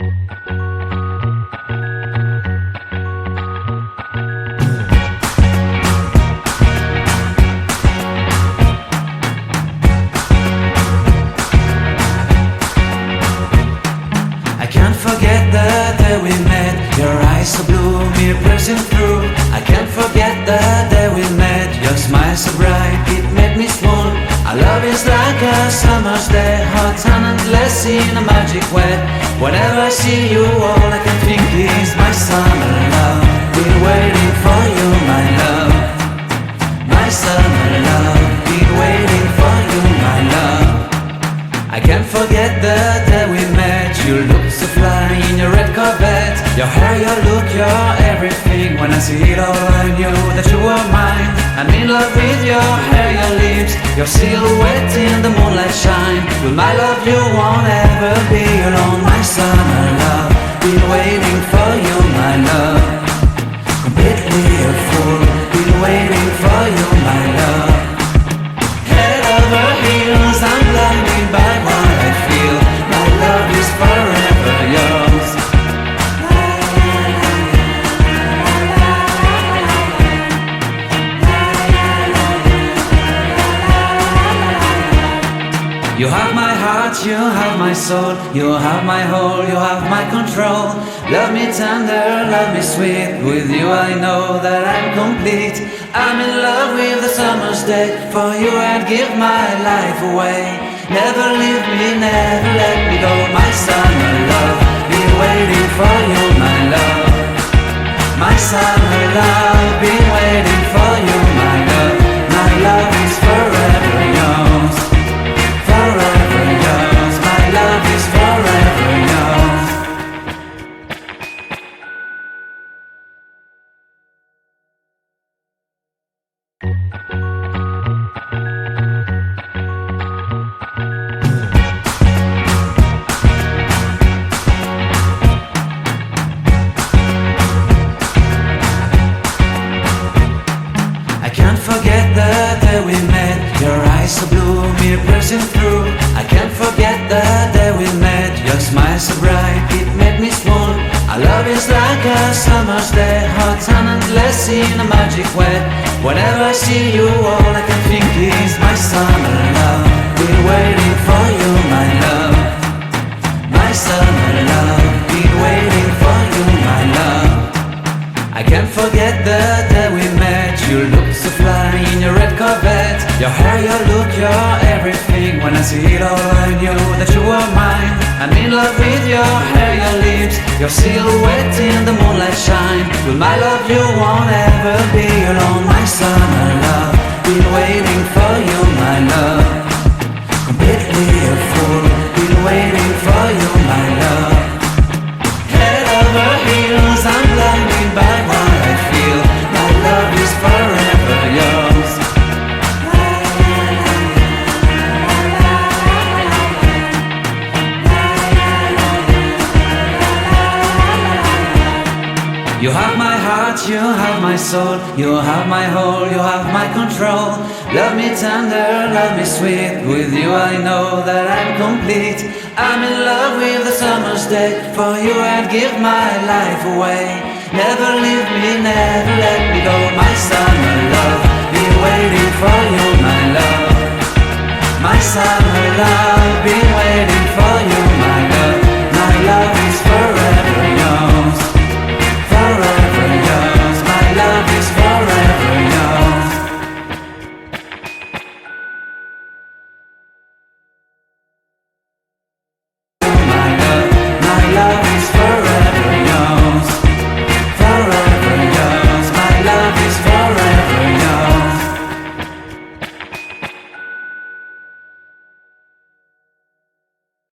I can't forget the day we met. Your eyes so blue, me piercing through. I can't forget the day we met. Your smile so bright, it made me swoon. Our love is like a summer's day, hot and endless in a magic way. Whenever I see you, all I can think is my summer love. Been waiting for you, my love. My summer love. Been waiting for you, my love. I can't forget the day we met. You look so fly in your red Corvette. Your hair, your look, your everything. When I see it all, I knew that you were mine. I'm in love with your hair, your lips, your silhouette in the moonlight shine. With my love you won't ever be alone. My summer love, been waiting for you, my love. Completely a fool, been waiting for you, my love. Head over heels, I'm blinded by what I feel. My love is forever yours. You have my heart, you have my soul, you have my whole, you have my control. Love me tender, love me sweet. With you I know that I'm complete. I'm in love with the summer's day. For you I'd give my life away. Never leave me, never let me go. My summer love, been waiting for you, my love. My summer love, been waiting for you, my love. My love is forever yours. Forever yours, my love is forever yours. I can't forget the day we met. Your eyes so blue, me piercing through. I can't forget the day we met. Your smile so bright, it made me swoon. Our love is like a summer's day, hot and endless in a magic way. Whenever I see you, all I can think is my summer love. Been waiting for you, my love. My summer love. Been waiting for you, my love. I can't forget the day we met. You look so fly in your red Corvette. Your hair, your look, your everything. When I see it all, I knew that you were mine. I'm in love with your hair, your lips, your silhouette in the moonlight shine. With my love you won't ever be alone. My summer love, been waiting for you, my love. Completely a fool, been waiting for you, my love. Head over heels, I'm blinded by what I feel. My love is forever yours. You have my heart, you have my soul, you have my whole, you have my control. Love me tender, love me sweet. With you I know that I'm complete. I'm in love with the summer's day. For you I'd give my life away. Never leave me, never let me go. My summer love, been waiting for you, my love. My summer love, been waiting for you.